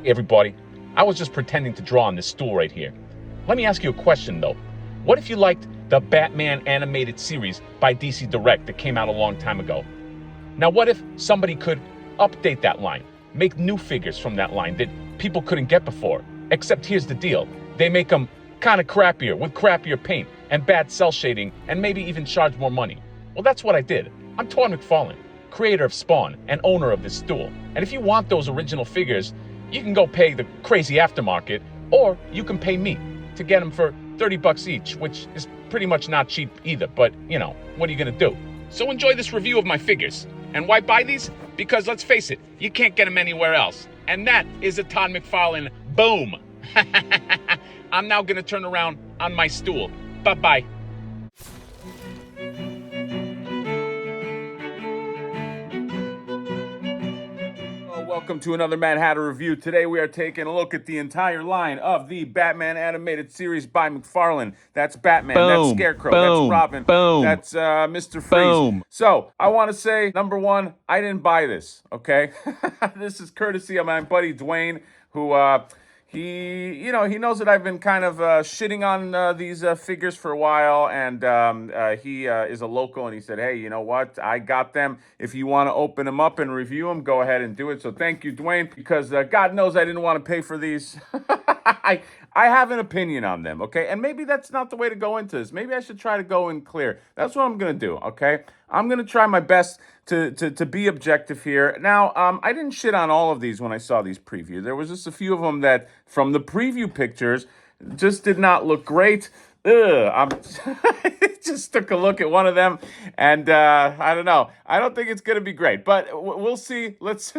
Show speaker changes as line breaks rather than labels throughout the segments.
everybody. I was just pretending to draw on this stool right here. Let me ask you a question, though. What if you liked the Batman animated series by DC Direct that came out a long time ago? Now, what if somebody could update that line, make new figures from that line that people couldn't get before? Except here's the deal. They make them kind of crappier, with crappier paint and bad cell shading, and maybe even charge more money. Well, that's what I did. I'm Todd McFarlane, creator of Spawn and owner of this stool. And if you want those original figures, you can go pay the crazy aftermarket, or you can pay me to get them for 30 bucks each, which is pretty much not cheap either, but you know, what are you gonna do? So enjoy this review of my figures. And why buy these? Because let's face it, you can't get them anywhere else. And that is a Todd McFarlane boom. I'm now gonna turn around on my stool. Bye-bye. Welcome to another Mad Hatter review. Today we are taking a look at the entire line of the Batman animated series by McFarlane. That's Batman, that's Scarecrow, that's Robin, that's Mr. Freeze. So I want to say, number one, I didn't buy this, okay? This is courtesy of my buddy Dwayne, who he knows that I've been kind of shitting on these figures for a while, and he is a local, and he said, hey, you know what? I got them. If you want to open them up and review them, go ahead and do it. So thank you, Dwayne, because God knows I didn't want to pay for these. I have an opinion on them, okay? And maybe that's not the way to go into this. Maybe I should try to go in clear. That's what I'm going to do, okay? I'm going to try my best to be objective here. Now, I didn't shit on all of these when I saw these previews. There was just a few of them that, from the preview pictures, just did not look great. I just took a look at one of them, and I don't know. I don't think it's going to be great, but we'll see. Let's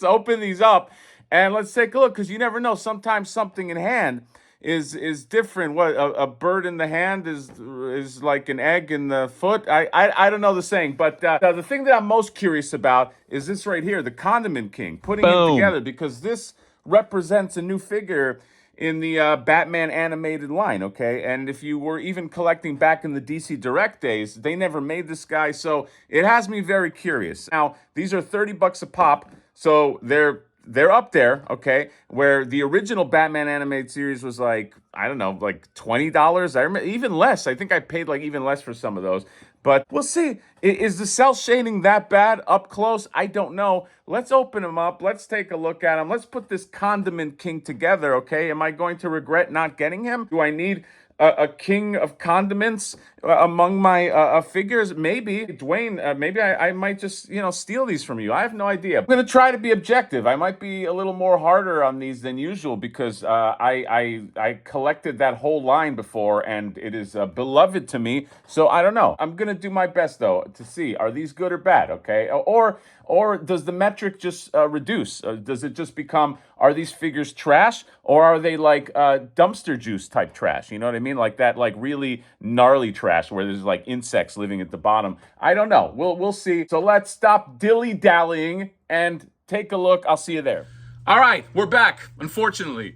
open these up. And let's take a look, because you never know. Sometimes something in hand is different. What a bird in the hand is like an egg in the foot. I don't know the saying, but the thing that I'm most curious about is this right here, the Condiment King, putting it together, because this represents a new figure in the Batman animated line, okay? And if you were even collecting back in the DC Direct days, they never made this guy, so it has me very curious. Now, these are 30 bucks a pop, so they're up there, okay, where the original Batman animated series was like, I don't know, like $20. I remember even less. I think I paid like even less for some of those. But we'll see. Is the cell shading that bad up close? I don't know. Let's open them up. Let's take a look at them. Let's put this Condiment King together, okay? Am I going to regret not getting him? Do I need a king of condiments among my figures? Maybe. Dwayne, maybe I might just, steal these from you. I have no idea. I'm going to try to be objective. I might be a little more harder on these than usual, because I collected that whole line before, and it is beloved to me. So I don't know. I'm going to do my best, though, to see, are these good or bad, okay? Or does the metric just reduce? Does it just become, are these figures trash, or are they like dumpster juice type trash? You know what I mean? Like that, like really gnarly trash where there's like insects living at the bottom. I don't know. We'll see. So let's stop dilly-dallying and take a look. I'll see you there. All right, we're back, unfortunately.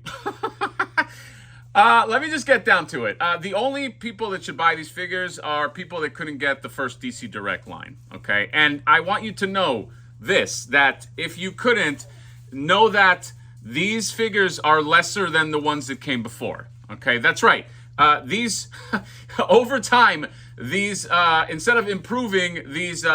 Let me just get down to it. The only people that should buy these figures are people that couldn't get the first DC Direct line, okay? And I want you to know this, that if you couldn't, know that these figures are lesser than the ones that came before, okay? That's right. These, over time, these, instead of improving, these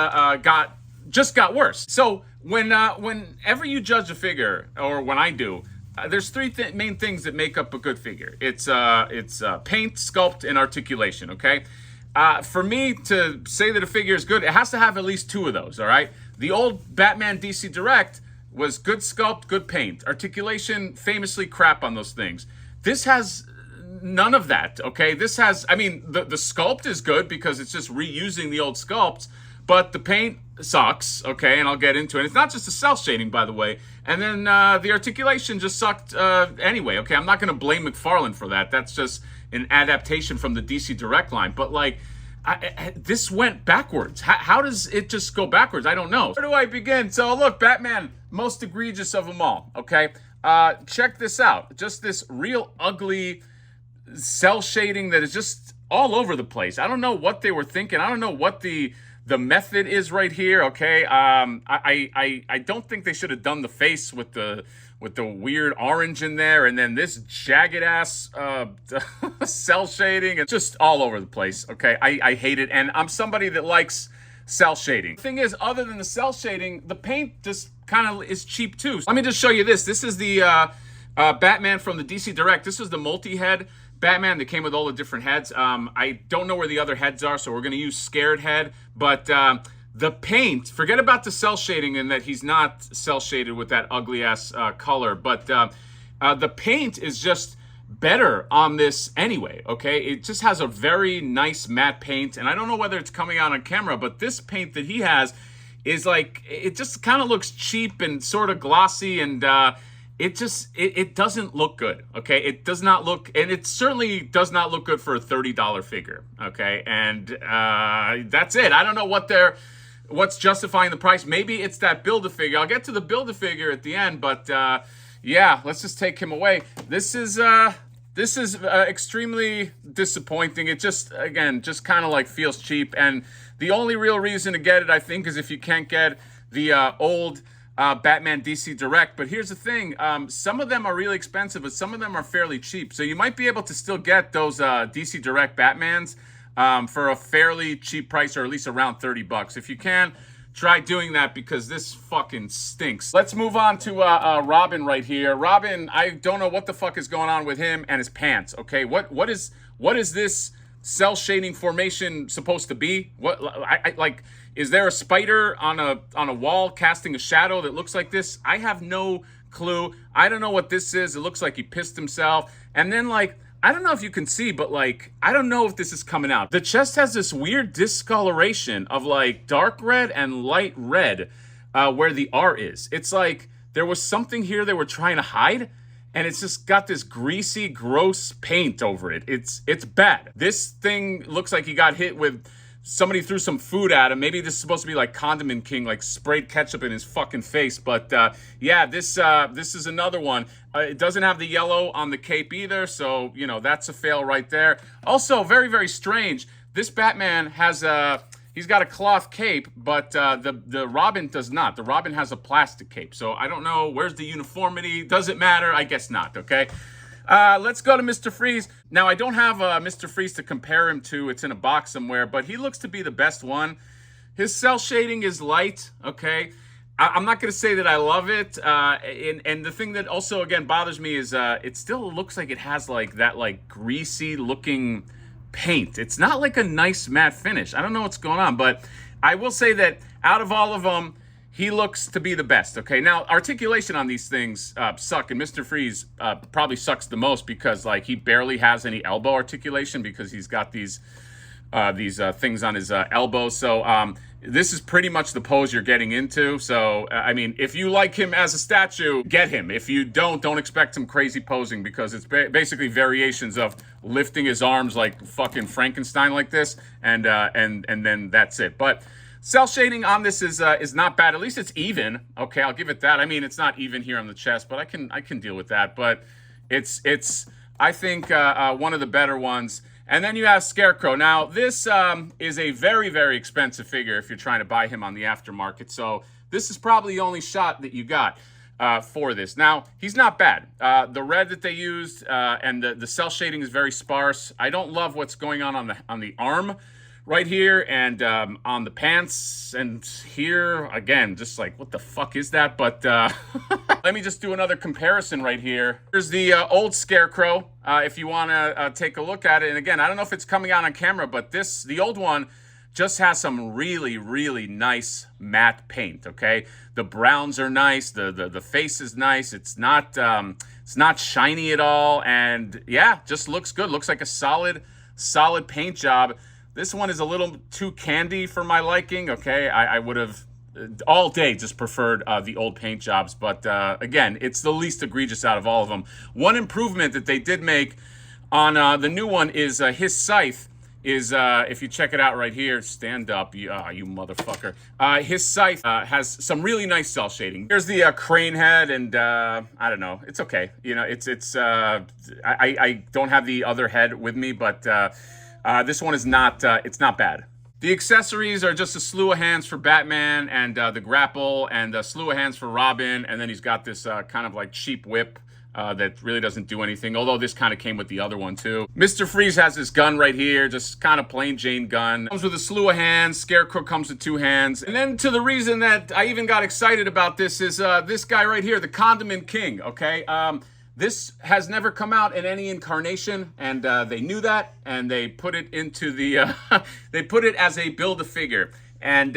just got worse. So whenever you judge a figure, or when I do, there's three main things that make up a good figure. It's paint, sculpt, and articulation, okay? For me to say that a figure is good, it has to have at least two of those, all right? The old Batman DC Direct was good sculpt, good paint. Articulation, famously crap on those things. This has none of that, okay? This has, I mean, the sculpt is good because it's just reusing the old sculpts, but the paint sucks, okay? And I'll get into it. It's not just the cell shading, by the way. And then the articulation just sucked anyway, okay? I'm not going to blame McFarlane for that. That's just an adaptation from the DC Direct line. But, like, this went backwards. How does it just go backwards? I don't know. Where do I begin? So, look, Batman, most egregious of them all, okay? Check this out. Just this real ugly cell shading that is just all over the place. I don't know what they were thinking. I don't know what the the method is right here, okay? I don't think they should have done the face with the weird orange in there, and then this jagged ass cell shading. It's just all over the place, okay? I hate it, and I'm somebody that likes cell shading. The thing is, other than the cell shading, the paint just kind of is cheap too. Let me just show you this. This is the Batman from the DC Direct. This is the multi-head Batman that came with all the different heads. I don't know where the other heads are, so we're going to use Scared Head. But the paint, forget about the cell shading and that he's not cell shaded with that ugly ass color. But the paint is just better on this anyway, okay? It just has a very nice matte paint. And I don't know whether it's coming out on camera, but this paint that he has is like, it just kind of looks cheap and sort of glossy, and it doesn't look good, okay? It does not look, and it certainly does not look good for a $30 figure, okay? And that's it. I don't know what's justifying the price. Maybe it's that Build-A-Figure. I'll get to the Build-A-Figure at the end, but yeah, let's just take him away. This is extremely disappointing. It just, again, just kind of like feels cheap, and the only real reason to get it, I think, is if you can't get the old Batman DC Direct. But here's the thing, some of them are really expensive, but some of them are fairly cheap. So you might be able to still get those DC Direct Batmans for a fairly cheap price, or at least around 30 bucks. If you can, try doing that, because this fucking stinks. Let's move on to Robin right here. Robin, I don't know what the fuck is going on with him and his pants, okay? What is this cell shading formation supposed to be? What, like, is there a spider on a wall casting a shadow that looks like this? I have no clue. I don't know what this is. It looks like he pissed himself. And then, like, I don't know if you can see, but like, I don't know if this is coming out. The chest has this weird discoloration of like dark red and light red where the R is. It's like there was something here they were trying to hide, and it's just got this greasy, gross paint over it. It's bad. This thing looks like he got hit with, somebody threw some food at him. Maybe this is supposed to be like Condiment King, like sprayed ketchup in his fucking face. But yeah, this is another one. It doesn't have the yellow on the cape either, so, you know, that's a fail right there. Also, very, very strange. This Batman has he's got a cloth cape, but the Robin does not. The Robin has a plastic cape. So I don't know, where's the uniformity? Does it matter? I guess not, okay? Let's go to Mr. Freeze. Now, I don't have Mr. Freeze to compare him to. It's in a box somewhere, but he looks to be the best one. His cell shading is light, okay? I'm not going to say that I love it. And the thing that also, again, bothers me is it still looks like it has like that like greasy looking paint. It's not like a nice matte finish. I don't know what's going on, but I will say that out of all of them, he looks to be the best, okay? Now, articulation on these things suck, and Mr. Freeze probably sucks the most because, like, he barely has any elbow articulation because he's got these things on his elbows. So this is pretty much the pose you're getting into. So, I mean, if you like him as a statue, get him. If you don't expect some crazy posing, because it's basically variations of lifting his arms like fucking Frankenstein like this, and then that's it. But cell shading on this is not bad. At least it's even. Okay, I'll give it that. I mean, it's not even here on the chest, but I can deal with that. But it's I think one of the better ones. And then you have Scarecrow. Now, this is a very, very expensive figure if you're trying to buy him on the aftermarket. So this is probably the only shot that you got for this. Now, he's not bad. The red that they used and the cell shading is very sparse. I don't love what's going on the arm right here, and on the pants, and here, again, just like, what the fuck is that? But let me just do another comparison right here. Here's the old Scarecrow, if you want to take a look at it. And again, I don't know if it's coming out on camera, but the old one just has some really, really nice matte paint, okay? The browns are nice, the face is nice, it's not shiny at all, and yeah, just looks good. Looks like a solid paint job. This one is a little too candy for my liking, okay? I would have all day just preferred the old paint jobs, but again, it's the least egregious out of all of them. One improvement that they did make on the new one is his scythe is, if you check it out right here, stand up, you motherfucker. His scythe has some really nice cell shading. Here's the crane head, and I don't know, it's okay. You know, I don't have the other head with me, but this one is not, it's not bad. The accessories are just a slew of hands for Batman and the grapple, and a slew of hands for Robin, and then he's got this kind of like cheap whip that really doesn't do anything, although this kind of came with the other one too. Mr. Freeze has this gun right here, just kind of plain Jane gun. Comes with a slew of hands. Scarecrow comes with 2 hands. And then to the reason that I even got excited about this is this guy right here, the Condiment King, okay? This has never come out in any incarnation, and they knew that, and they put it into the, they put it as a Build-A-Figure. And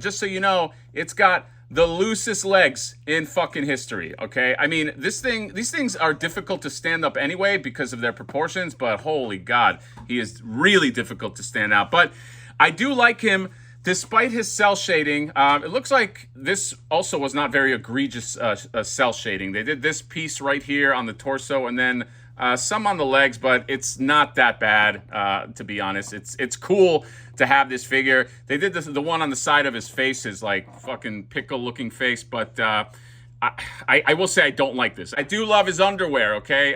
just so you know, it's got the loosest legs in fucking history, okay? I mean, these things are difficult to stand up anyway because of their proportions, but holy God, he is really difficult to stand out. But I do like him despite his cell shading. It looks like this also was not very egregious cell shading. They did this piece right here on the torso and then some on the legs, but it's not that bad, to be honest. It's cool to have this figure. They did the one on the side of his face, is like fucking pickle-looking face, but I will say I don't like this. I do love his underwear, okay?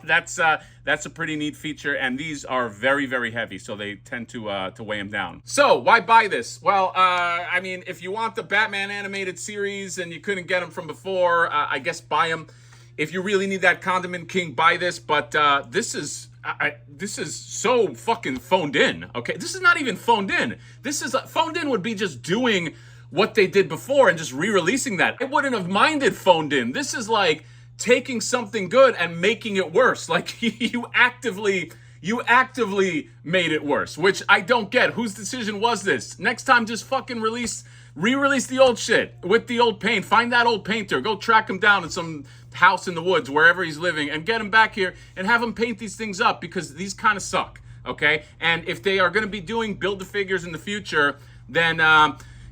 That's a pretty neat feature, and these are very, very heavy, so they tend to weigh him down. So, why buy this? Well, I mean, if you want the Batman animated series and you couldn't get them from before, I guess buy them. If you really need that Condiment King, buy this, but this is so fucking phoned in, okay? This is not even phoned in. This is, phoned in would be just doing what they did before and just re-releasing that. I wouldn't have minded phoned in. This is like taking something good and making it worse. Like you actively made it worse, which I don't get. Whose decision was this? Next time, just fucking re-release the old shit with the old paint. Find that old painter. Go track him down in some house in the woods, wherever he's living, and get him back here and have him paint these things up, because these kind of suck, okay? And if they are going to be doing Build-A-Figures in the future, then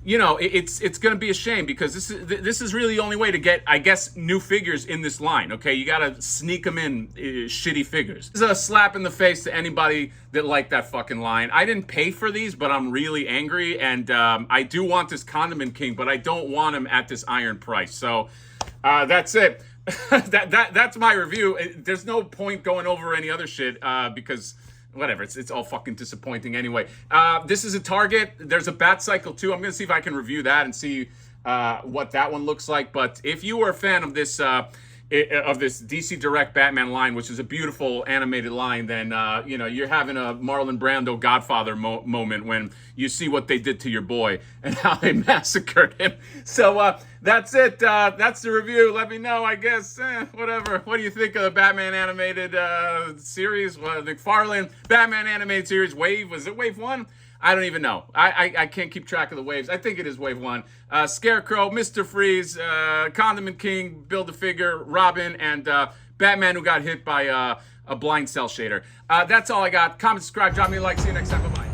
you know, it's going to be a shame, because this is really the only way to get, I guess, new figures in this line, okay? You got to sneak them in, shitty figures. This is a slap in the face to anybody that liked that fucking line. I didn't pay for these, but I'm really angry, and I do want this Condiment King, but I don't want him at this iron price. So that's it. That's my review. There's no point going over any other shit because whatever, it's all fucking disappointing anyway. This is a Target. There's a Bat Cycle too. I'm gonna see if I can review that and see what that one looks like. But if you were a fan of this DC Direct Batman line, which is a beautiful animated line, then you know, you're having a Marlon Brando Godfather moment when you see what they did to your boy and how they massacred him. So that's it. That's the review. Let me know, I guess. Whatever. What do you think of the Batman animated series? Well, the McFarlane Batman animated series wave. Was it wave 1? I don't even know. I can't keep track of the waves. I think it is wave 1. Scarecrow, Mr. Freeze, Condiment King, Build-A-Figure, Robin, and Batman who got hit by a blind cell shader. That's all I got. Comment, subscribe, drop me a like. See you next time. Bye-bye.